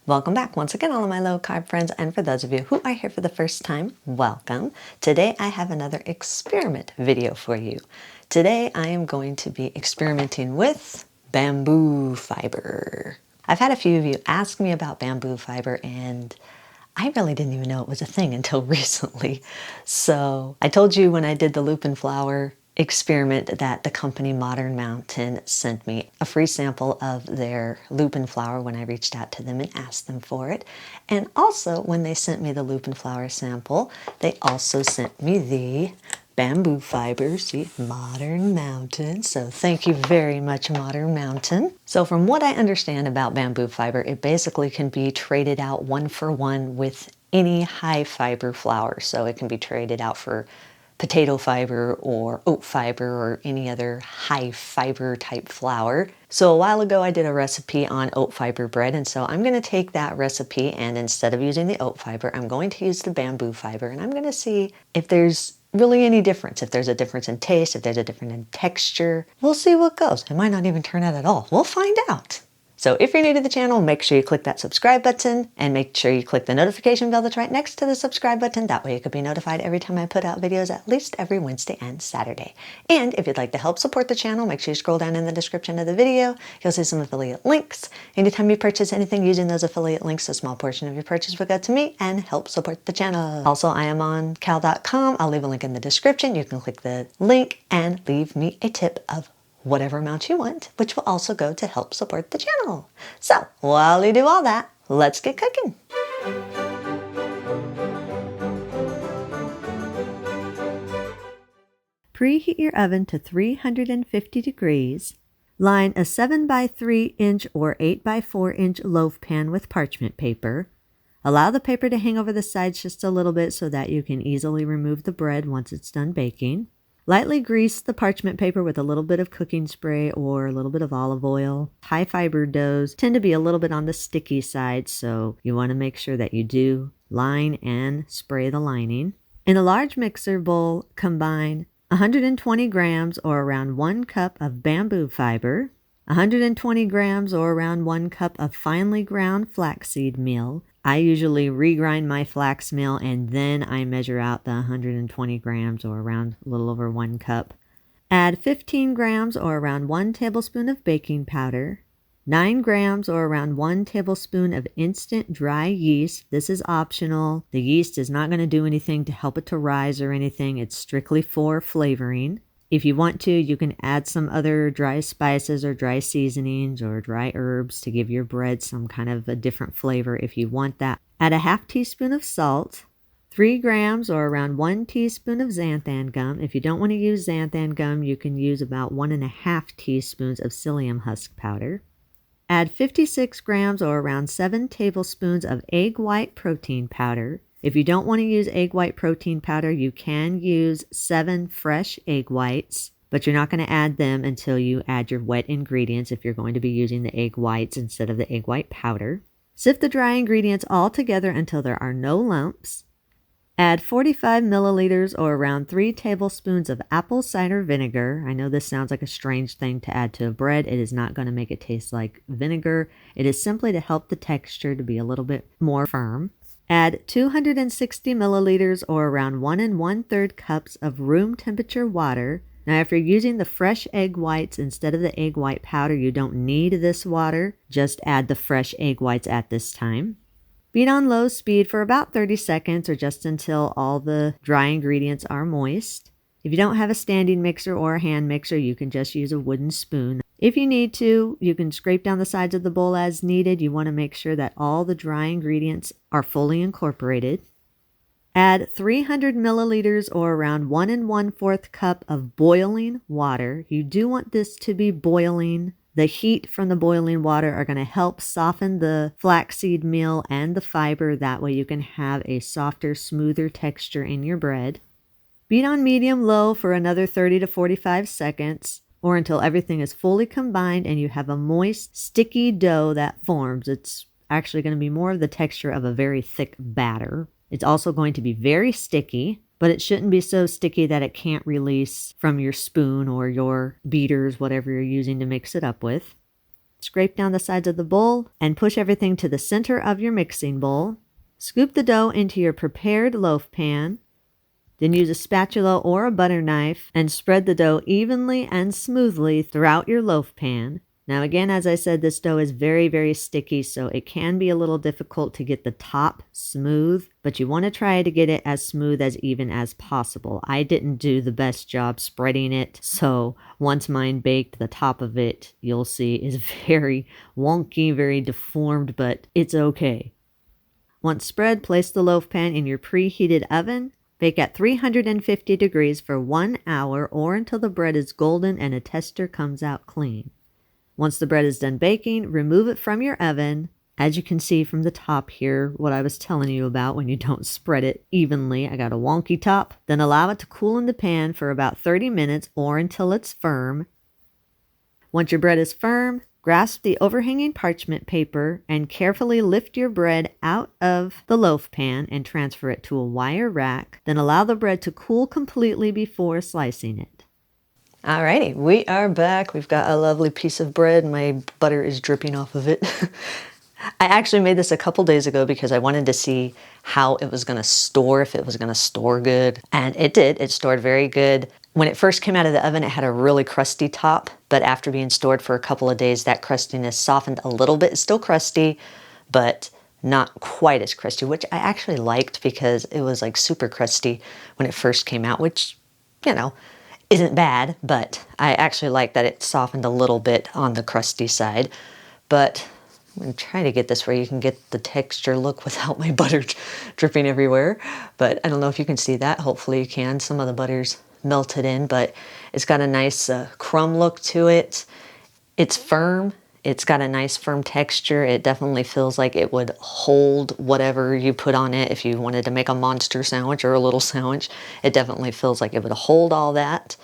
Welcome back once again, all of my low carb friends, and for those of you who are here for the first time, welcome. Today I have another experiment video for you. Today I am going to be experimenting with bamboo fiber. I've had a few of you ask me about bamboo fiber, and I really didn't even know it was a thing until recently. So I told you when I did the lupin flour experiment that the company Modern Mountain sent me a free sample of their lupin flour when I reached out to them and asked them for it. And also when they sent me the lupin flour sample, they also sent me the bamboo fiber, see, Modern Mountain. So thank you very much, Modern Mountain. So from what I understand about bamboo fiber, it basically can be traded out 1-for-1 with any high fiber flour. So it can be traded out for potato fiber or oat fiber or any other high fiber type flour. So a while ago I did a recipe on oat fiber bread, and so I'm going to take that recipe and instead of using the oat fiber, I'm going to use the bamboo fiber, and I'm going to see if there's really any difference, if there's a difference in taste, if there's a difference in texture. We'll see what goes. It might not even turn out at all. We'll find out. So if you're new to the channel, make sure you click that subscribe button and make sure you click the notification bell that's right next to the subscribe button. That way you could be notified every time I put out videos, at least every Wednesday and Saturday. And if you'd like to help support the channel, make sure you scroll down in the description of the video. You'll see some affiliate links. Anytime you purchase anything using those affiliate links, a small portion of your purchase will go to me and help support the channel. Also, I am on cal.com. I'll leave a link in the description. You can click the link and leave me a tip of whatever amount you want, which will also go to help support the channel. So while you do all that, let's get cooking. Preheat your oven to 350 degrees. Line a 7 by 3 inch or 8 by 4 inch loaf pan with parchment paper. Allow the paper to hang over the sides just a little bit so that you can easily remove the bread once it's done baking. Lightly grease the parchment paper with a little bit of cooking spray or a little bit of olive oil. High fiber doughs tend to be a little bit on the sticky side, so you want to make sure that you do line and spray the lining. In a large mixer bowl, combine 120 grams or around 1 cup of bamboo fiber, 120 grams or around 1 cup of finely ground flaxseed meal. I usually regrind my flax meal and then I measure out the 120 grams or around a little over 1 cup. Add 15 grams or around 1 tablespoon of baking powder, 9 grams or around 1 tablespoon of instant dry yeast. This is optional. The yeast is not going to do anything to help it to rise or anything. It's strictly for flavoring. If you want to, you can add some other dry spices or dry seasonings or dry herbs to give your bread some kind of a different flavor if you want that. Add a half teaspoon of salt, 3 grams or around 1 teaspoon of xanthan gum. If you don't want to use xanthan gum, you can use about 1.5 teaspoons of psyllium husk powder. Add 56 grams or around 7 tablespoons of egg white protein powder. If you don't want to use egg white protein powder, you can use 7 fresh egg whites, but you're not going to add them until you add your wet ingredients if you're going to be using the egg whites instead of the egg white powder. Sift the dry ingredients all together until there are no lumps. Add 45 milliliters or around 3 tablespoons of apple cider vinegar. I know this sounds like a strange thing to add to a bread. It is not going to make it taste like vinegar. It is simply to help the texture to be a little bit more firm. Add 260 milliliters or around 1 1/3 cups of room temperature water. Now, if you're using the fresh egg whites instead of the egg white powder, you don't need this water. Just add the fresh egg whites at this time. Beat on low speed for about 30 seconds or just until all the dry ingredients are moist. If you don't have a standing mixer or a hand mixer, you can just use a wooden spoon. If you need to, you can scrape down the sides of the bowl as needed. You want to make sure that all the dry ingredients are fully incorporated. Add 300 milliliters or around 1 1/4 cup of boiling water. You do want this to be boiling. The heat from the boiling water are going to help soften the flaxseed meal and the fiber. That way you can have a softer, smoother texture in your bread. Beat on medium-low for another 30 to 45 seconds or until everything is fully combined and you have a moist, sticky dough that forms. It's actually going to be more of the texture of a very thick batter. It's also going to be very sticky, but it shouldn't be so sticky that it can't release from your spoon or your beaters, whatever you're using to mix it up with. Scrape down the sides of the bowl and push everything to the center of your mixing bowl. Scoop the dough into your prepared loaf pan. Then use a spatula or a butter knife and spread the dough evenly and smoothly throughout your loaf pan. Now again, as I said, this dough is very, very sticky, so it can be a little difficult to get the top smooth, but you want to try to get it as smooth as even as possible. I didn't do the best job spreading it, so once mine baked, the top of it, you'll see, is very wonky, very deformed, but it's okay. Once spread, place the loaf pan in your preheated oven. Bake at 350 degrees for 1 hour or until the bread is golden and a texture comes out clean. Once the bread is done baking, remove it from your oven. As you can see from the top here, what I was telling you about when you don't spread it evenly, I got a wonky top. Then allow it to cool in the pan for about 30 minutes or until it's firm. Once your bread is firm, grasp the overhanging parchment paper and carefully lift your bread out of the loaf pan and transfer it to a wire rack. Then allow the bread to cool completely before slicing it. Alrighty, we are back. We've got a lovely piece of bread. My butter is dripping off of it. I actually made this a couple days ago because I wanted to see how it was going to store, if it was going to store good. And it did. It stored very good. When it first came out of the oven, it had a really crusty top, but after being stored for a couple of days, that crustiness softened a little bit. It's still crusty, but not quite as crusty, which I actually liked because it was like super crusty when it first came out, which, you know, isn't bad, but I actually like that it softened a little bit on the crusty side. But I'm trying to get this where you can get the texture look without my butter dripping everywhere. But I don't know if you can see that. Hopefully you can. Some of the butter's melted in, but it's got a nice crumb look to it. It's firm. It's got a nice firm texture. It definitely feels like it would hold whatever you put on it. If you wanted to make a monster sandwich or a little sandwich, it definitely feels like it would hold all that.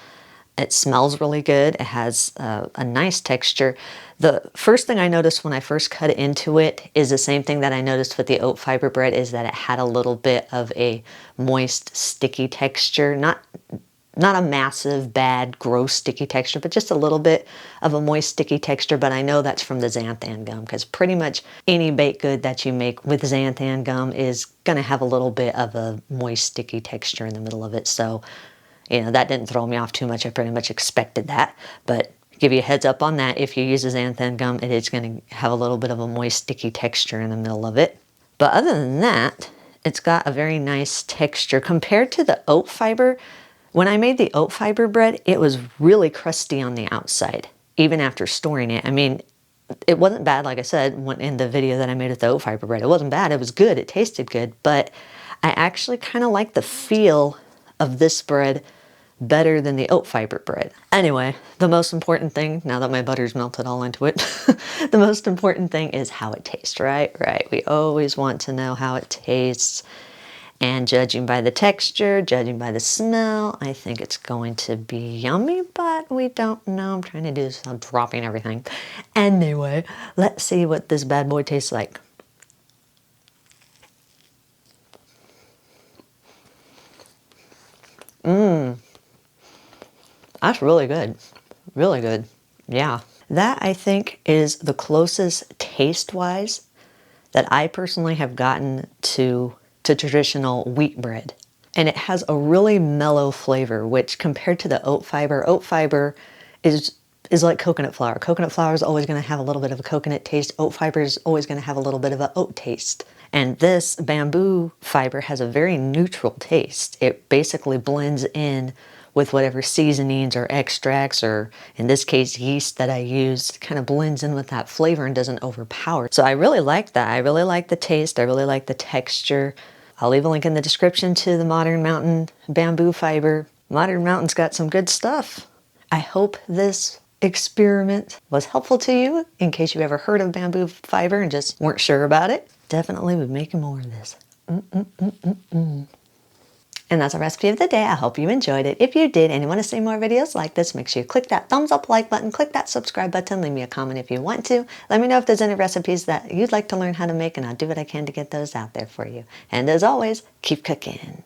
It smells really good. It has a nice texture. The first thing I noticed when I first cut into it is the same thing that I noticed with the oat fiber bread, is that it had a little bit of a moist, sticky texture. Not a massive, bad, gross, sticky texture, but just a little bit of a moist, sticky texture. But I know that's from the xanthan gum, because pretty much any baked good that you make with xanthan gum is going to have a little bit of a moist, sticky texture in the middle of it. So, you know, that didn't throw me off too much. I pretty much expected that. But give you a heads up on that. If you use a xanthan gum, it is going to have a little bit of a moist, sticky texture in the middle of it. But other than that, it's got a very nice texture compared to the oat fiber. When I made the oat fiber bread, it was really crusty on the outside, even after storing it. I mean, it wasn't bad, like I said, in the video that I made with the oat fiber bread. It wasn't bad, it was good, it tasted good, but I actually kind of like the feel of this bread better than the oat fiber bread. Anyway, the most important thing, now that my butter's melted all into it, the most important thing is how it tastes, right? Right, we always want to know how it tastes. And judging by the texture, judging by the smell, I think it's going to be yummy, but we don't know. I'm trying to do this, I'm dropping everything. Anyway, let's see what this bad boy tastes like. That's really good. Really good. Yeah. That, I think, is the closest taste-wise that I personally have gotten to traditional wheat bread. And it has a really mellow flavor, which compared to the oat fiber is like coconut flour. Coconut flour is always going to have a little bit of a coconut taste. Oat fiber is always going to have a little bit of an oat taste. And this bamboo fiber has a very neutral taste. It basically blends in with whatever seasonings or extracts, or in this case yeast that I used, kind of blends in with that flavor and doesn't overpower. So I really like that. I really like the taste. I really like the texture. I'll leave a link in the description to the Modern Mountain bamboo fiber. Modern Mountain's got some good stuff. I hope this experiment was helpful to you in case you ever heard of bamboo fiber and just weren't sure about it. Definitely be making more of this. And that's our recipe of the day. I hope you enjoyed it. If you did and you want to see more videos like this, make sure you click that thumbs up like button, click that subscribe button, leave me a comment if you want to. Let me know if there's any recipes that you'd like to learn how to make, and I'll do what I can to get those out there for you. And as always, keep cooking.